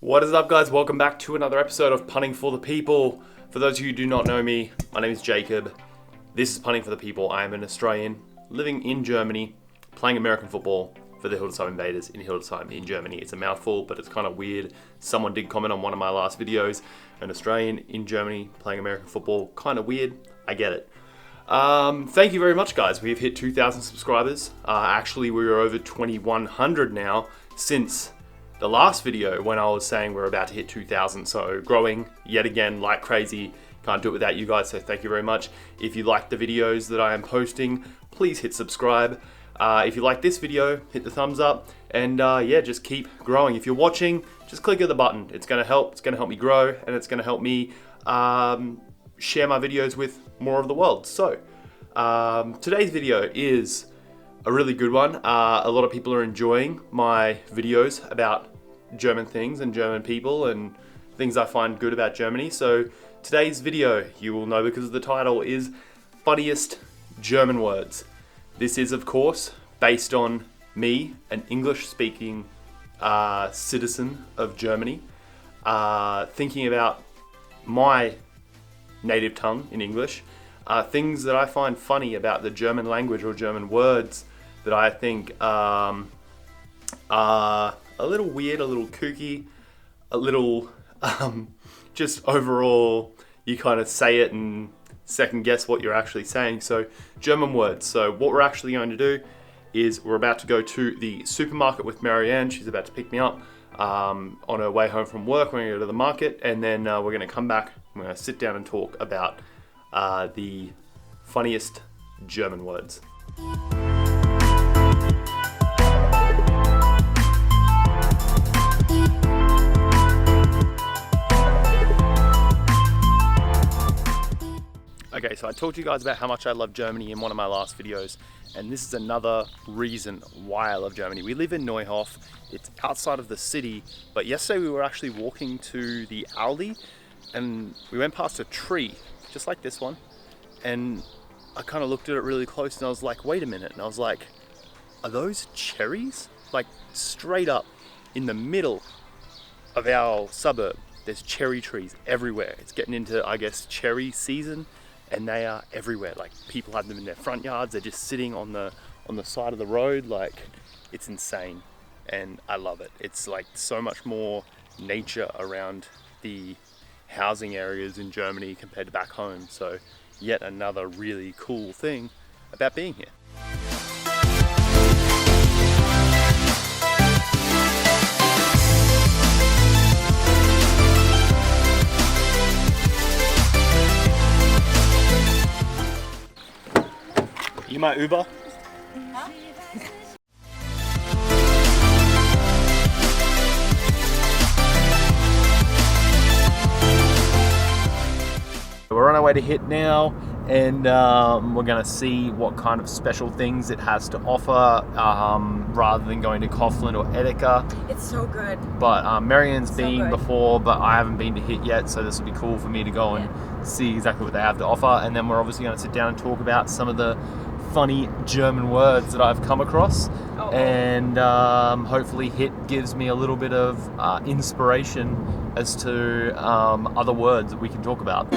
What is up, guys? Welcome back to another episode of Punting for the People. For those of you who do not know me, my name is Jacob. This is Punting for the People. I am an Australian living in Germany, playing American football for the Hildesheim Invaders in Hildesheim in Germany. It's a mouthful, but it's kind of weird. Someone did comment on one of my last videos, an Australian in Germany playing American football. Kind of weird. I get it. Thank you very much, guys. We've hit 2,000 subscribers. Actually, we're over 2,100 now since the last video when I was saying we're about to hit 2,000. So growing yet again like crazy. Can't do it without you guys, so thank you very much. If you like the videos that I am posting, please hit subscribe. If you like this video, hit the thumbs up, and yeah, just keep growing. If you're watching, just click the button. It's gonna help. It's gonna help me grow, and it's gonna help me share my videos with more of the world. So today's video is a really good one. A lot of people are enjoying my videos about German things and German people and things I find good about Germany. So today's video, you will know because of the title, is funniest German words. This is, of course, based on me, an English-speaking citizen of Germany, thinking about my native tongue in English, things that I find funny about the German language or German words that I think are a little weird, a little kooky, a little just overall you kind of say it and second guess what you're actually saying. So German words. So what we're actually going to do is we're about to go to the supermarket with Marianne. She's about to pick me up on her way home from work. We're going to go to the market, and then we're going to come back. We're going to sit down and talk about the funniest German words. Okay, so I talked to you guys about how much I love Germany in one of my last videos, and this is another reason why I love Germany. We live in Neuhof. It's outside of the city, but yesterday we were actually walking to the Aldi, and we went past a tree, just like this one, and I kind of looked at it really close, and I was like, wait a minute, and I was like, are those cherries? Like, straight up in the middle of our suburb, there's cherry trees everywhere. It's getting into, I guess, cherry season, and they are everywhere. Like, people have them in their front yards. They're just sitting on the side of the road. Like, it's insane, and I love it. It's like so much more nature around the housing areas in Germany compared to back home. So yet another really cool thing about being here. You my Uber? Huh? We're on our way to HIT now, and we're going to see what kind of special things it has to offer rather than going to Kaufland or Edeka. It's so good. But Marianne's been before, but I haven't been to HIT yet, so this will be cool for me to go and see exactly what they have to offer. And then we're obviously going to sit down and talk about some of the funny German words that I've come across, and hopefully HIT gives me a little bit of inspiration as to other words that we can talk about.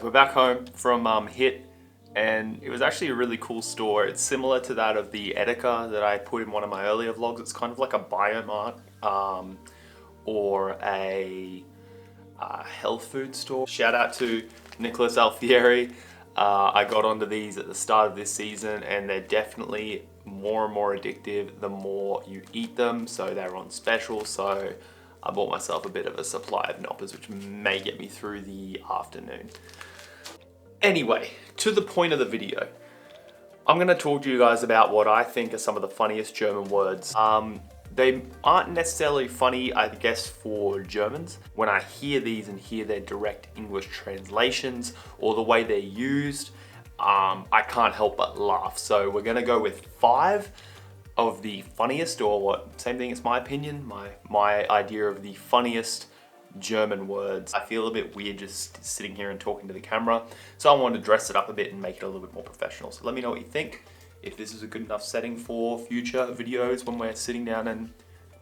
we're back home from HIT, and it was actually a really cool store. It's similar to that of the Edeka that I put in one of my earlier vlogs. It's kind of like a Biomart or a health food store. Shout out to Nicholas Alfieri. I got onto these at the start of this season, and they're definitely more and more addictive the more you eat them. So they're on special, so I bought myself a bit of a supply of Noppers, which may get me through the afternoon. Anyway, to the point of the video. I'm going to talk to you guys about what I think are some of the funniest German words. They aren't necessarily funny, I guess, for Germans. When I hear these and hear their direct English translations or the way they're used, I can't help but laugh. So we're going to go with 5 of the funniest, or what, same thing, it's my opinion, my idea of the funniest German words. I feel a bit weird just sitting here and talking to the camera, so I wanted to dress it up a bit and make it a little bit more professional. So let me know what you think, if this is a good enough setting for future videos when we're sitting down and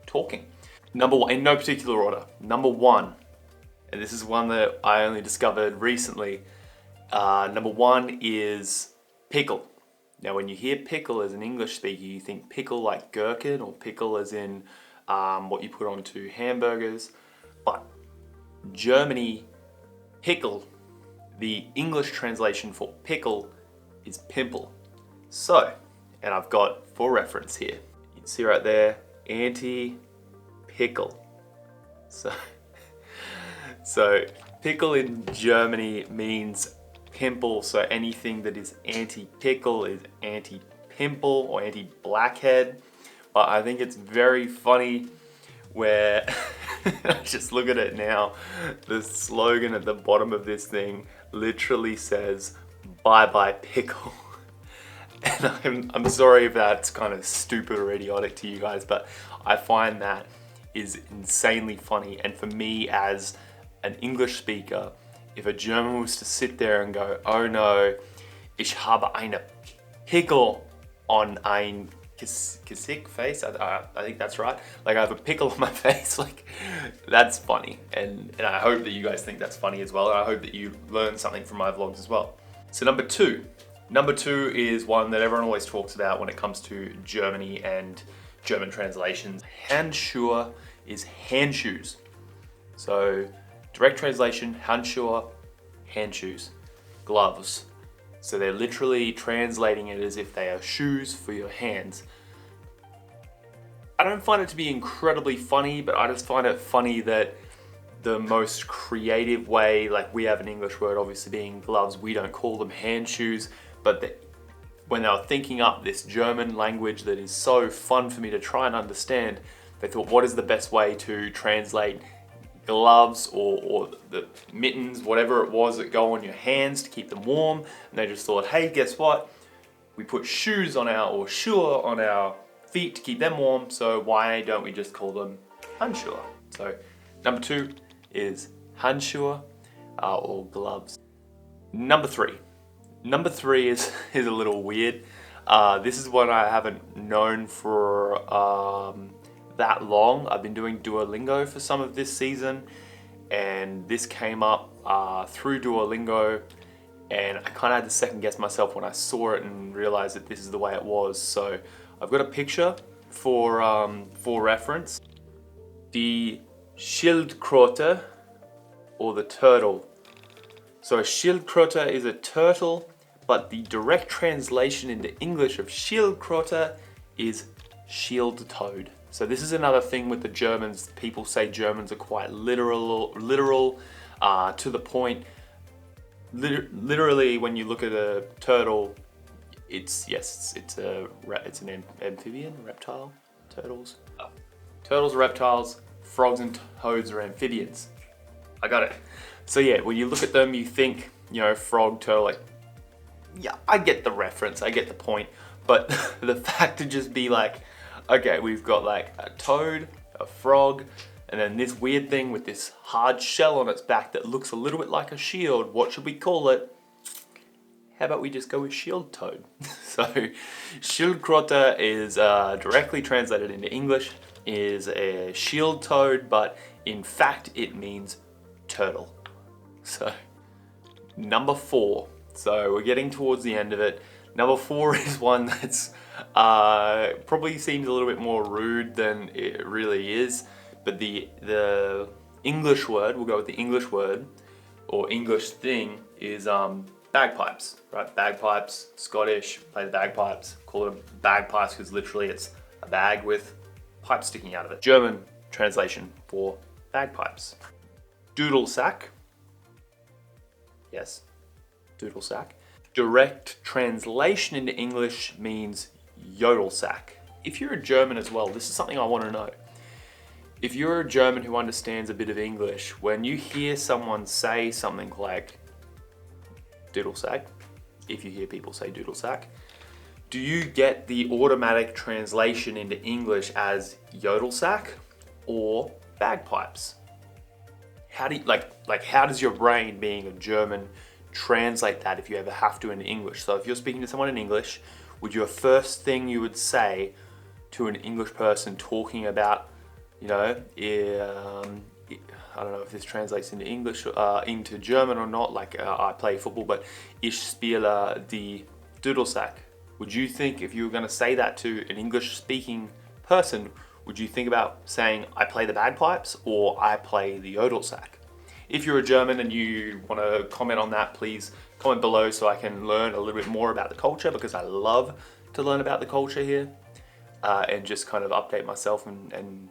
talking. Number 1, in no particular order. Number 1, and this is one that I only discovered recently. Number 1 is pickle. Now when you hear pickle as an English speaker, you think pickle like gherkin, or pickle as in what you put onto hamburgers. But Germany, pickle, the English translation for pickle is pimple. So, and I've got for reference here, you can see right there, anti-pickle. So pickle in Germany means pimple, so anything that is anti-pickle is anti-pimple or anti-blackhead. But I think it's very funny where, just look at it now, the slogan at the bottom of this thing literally says, "Bye bye pickle." And I'm sorry if that's kind of stupid or idiotic to you guys, but I find that is insanely funny. And for me as an English speaker, if a German was to sit there and go, "Oh no, ich habe eine Pickle on ein Gesicht, face," I think that's right. Like, I have a pickle on my face. Like, that's funny. And I hope that you guys think that's funny as well. And I hope that you learn something from my vlogs as well. So number 2. Number 2 is one that everyone always talks about when it comes to Germany and German translations. Handschuhe is hand shoes. So direct translation, Handschuhe, hand shoes, gloves. So they're literally translating it as if they are shoes for your hands. I don't find it to be incredibly funny, but I just find it funny that the most creative way, like we have an English word obviously being gloves, we don't call them hand shoes, but when they were thinking up this German language that is so fun for me to try and understand, they thought, what is the best way to translate gloves or the mittens, whatever it was that go on your hands to keep them warm? And they just thought, hey, guess what? We put shoes on or Schuhe on our feet to keep them warm, so why don't we just call them Handschuhe? So number 2 is Handschuhe or gloves. Number 3. Number 3 is a little weird. This is one I haven't known for that long. I've been doing Duolingo for some of this season, and this came up through Duolingo, and I kind of had to second guess myself when I saw it and realized that this is the way it was. So I've got a picture for reference. Die Schildkröte, or the turtle. So a Schildkröte is a turtle, but the direct translation into English of Schildkröte is shield toad. So this is another thing with the Germans. People say Germans are quite literal to the point. Literally, when you look at a turtle, it's an amphibian, reptile, turtles. Turtles are reptiles, frogs and toads are amphibians. I got it. So yeah, when you look at them, you think, you know, frog, turtle, like, yeah, I get the reference, I get the point. But the fact to just be like, okay, we've got like a toad, a frog, and then this weird thing with this hard shell on its back that looks a little bit like a shield. What should we call it? How about we just go with shield toad? So Schildkröte is directly translated into English is a shield toad, but in fact it means turtle. So Number 4. So we're getting towards the end of it. Number 4 is one that's probably seems a little bit more rude than it really is. But the English word, we'll go with the English word, or English thing, is bagpipes, right? Bagpipes, Scottish, play the bagpipes. Call it bagpipes because literally it's a bag with pipes sticking out of it. German translation for bagpipes. Doodle sack. Yes, doodle sack. Direct translation into English means yodel sack. If you're a German as well, this is something I want to know. If you're a German who understands a bit of English, when you hear someone say something like doodle sack, if you hear people say doodle sack, do you get the automatic translation into English as yodel sack or bagpipes? How do you, how does your brain, being a German, translate that if you ever have to into English? So if you're speaking to someone in English, would your first thing you would say to an English person talking about, you know, I don't know if this translates into English, into German or not, like I play football, but ich spiele die Dudelsack. Would you think, if you were going to say that to an English speaking person, would you think about saying I play the bagpipes or I play the yodel sack? If you're a German and you want to comment on that, please comment below so I can learn a little bit more about the culture, because I love to learn about the culture here and just kind of update myself and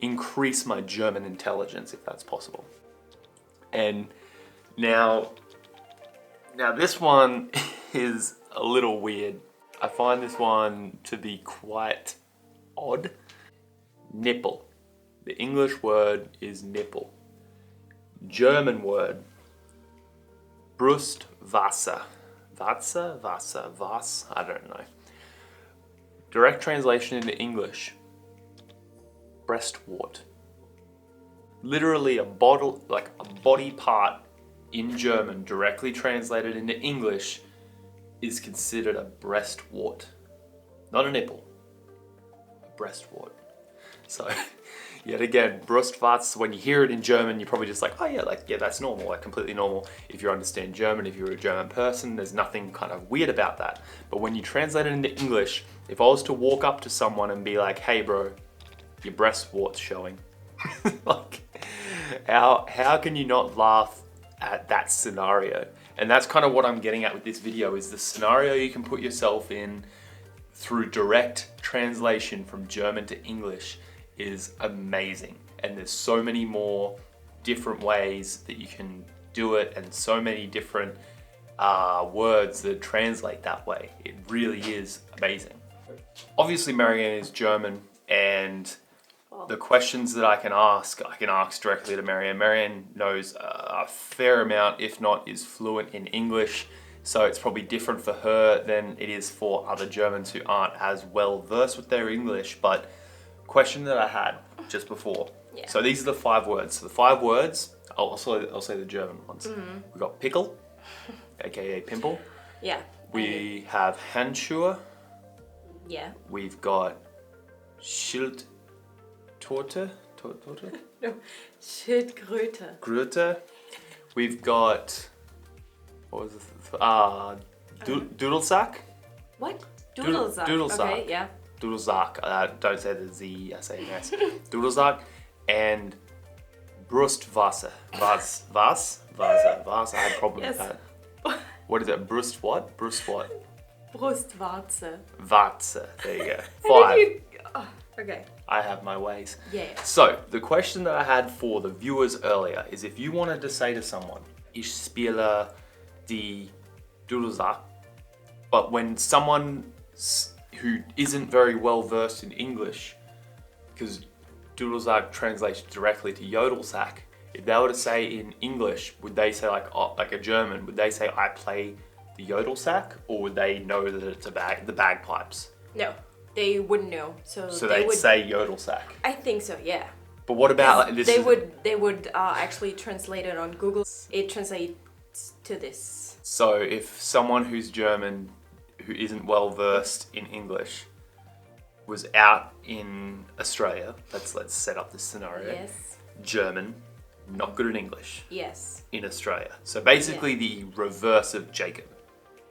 increase my German intelligence if that's possible. And now this one is a little weird. I find this one to be quite odd. Nipple. The English word is nipple. German word, Brustwasser. Was? I don't know. Direct translation into English, breastwort. Literally a body part in German directly translated into English is considered a breastwort. Not a nipple, a breastwort. So, yet again, Brustwarze, when you hear it in German, you're probably just like, oh yeah, that's normal, like completely normal. If you understand German, if you're a German person, there's nothing kind of weird about that. But when you translate it into English, if I was to walk up to someone and be like, hey bro, your breastwart's showing. Like, how can you not laugh at that scenario? And that's kind of what I'm getting at with this video, is the scenario you can put yourself in through direct translation from German to English is amazing. And there's so many more different ways that you can do it, and so many different words that translate that way. It really is amazing. Obviously Marianne is German, and the questions that I can ask directly to Marianne. Marianne knows a fair amount, if not is fluent in English, so it's probably different for her than it is for other Germans who aren't as well versed with their English. But question that I had just before. Yeah. So these are the 5 words. So the 5 words, I'll say the German ones. Mm-hmm. We've got pickle, aka pimple. Yeah. We have Handschuhe. Yeah. We've got Schildtorte. No, Schildkröte. Gröte. We've got, what was this? Dudelsack. What? Dudelsack. Dudelsack. Okay, yeah. Dudelsack. Don't say the Z, I say an S. Dudelsack and Brustwasser. Was? I had a problem with that. What is it? Brust what? Brustwarze. Warze. There you go. 5. Okay. I have my ways. Yeah. So, the question that I had for the viewers earlier is, if you wanted to say to someone, ich spiele die Dudelsack, but when someone who isn't very well versed in English, because Dudelsack translates directly to Yodelsack, if they were to say in English, would they say like a German, would they say I play the Yodelsack, or would they know that it's the bagpipes? No, they wouldn't know. So they'd say Yodelsack. I think so, yeah. But what about this? They would actually translate it on Google. It translates to this. So if someone who's German, who isn't well versed in English, was out in Australia, let's set up this scenario. Yes. German, not good at English Yes. in Australia. So basically the reverse of Jacob.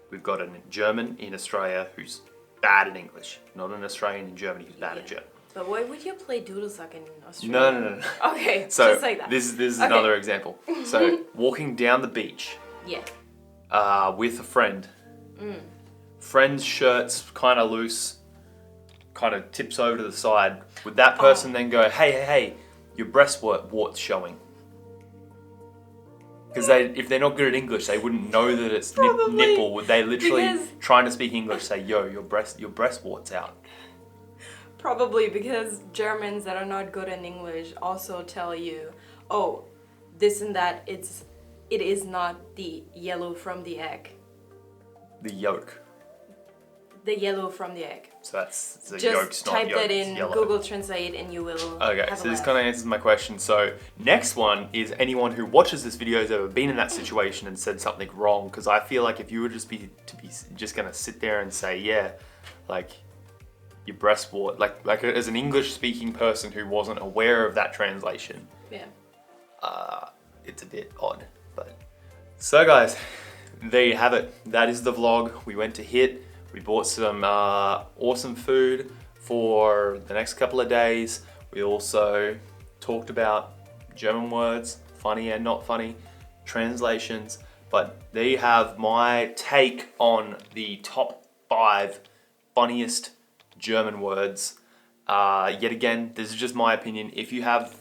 We've got a German in Australia who's bad at English, not an Australian in Germany who's bad at German. But why would you play Doodlesuck in Australia? No. Okay, So just like that. this is another example. So walking down the beach with a friend. Friend's shirt's kind of loose, kind of tips over to the side. Would that person then go, hey, your breast wart's showing? Because if they're not good at English, they wouldn't know that it's nipple. Would they literally, trying to speak English, say, yo, your breast wart's out? Probably because Germans that are not good in English also tell you, oh, this and that, it is not the yellow from the egg. The yolk. The yellow from the egg. So that's the Just yolk's not type yolk, that it's in yellow. Google Translate and you will Okay, have so a this laugh. kind of answers my question. So next one is anyone who watches this video has ever been in that situation and said something wrong. Because I feel like if you were just gonna sit there and say, yeah, like your breast wart, like as an English speaking person who wasn't aware of that translation, it's a bit odd. But so guys, there you have it. That is the vlog. We went to HIT. We bought some awesome food for the next couple of days. We also talked about German words, funny and not funny, translations. But there you have my take on the top 5 funniest German words. Yet again, this is just my opinion. If you have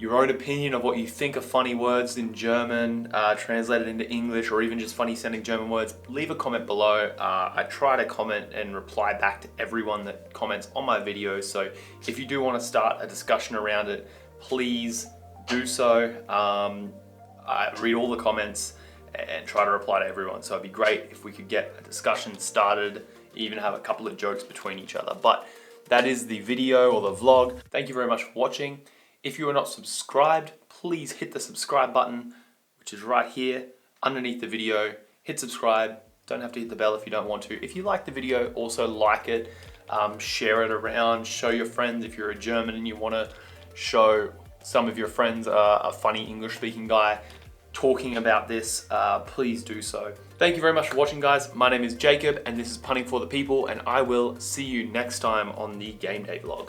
your own opinion of what you think are funny words in German, translated into English, or even just funny sounding German words, leave a comment below. I try to comment and reply back to everyone that comments on my videos. So if you do want to start a discussion around it, please do so. I read all the comments and try to reply to everyone. So it'd be great if we could get a discussion started, even have a couple of jokes between each other. But that is the video or the vlog. Thank you very much for watching. If you are not subscribed, please hit the subscribe button, which is right here underneath the video. Hit subscribe. Don't have to hit the bell if you don't want to. If you like the video, also like it, share it around, show your friends. If you're a German and you want to show some of your friends a funny English speaking guy talking about this, please do so. Thank you very much for watching, guys. My name is Jacob and this is Punting for the People, and I will see you next time on the Game Day vlog.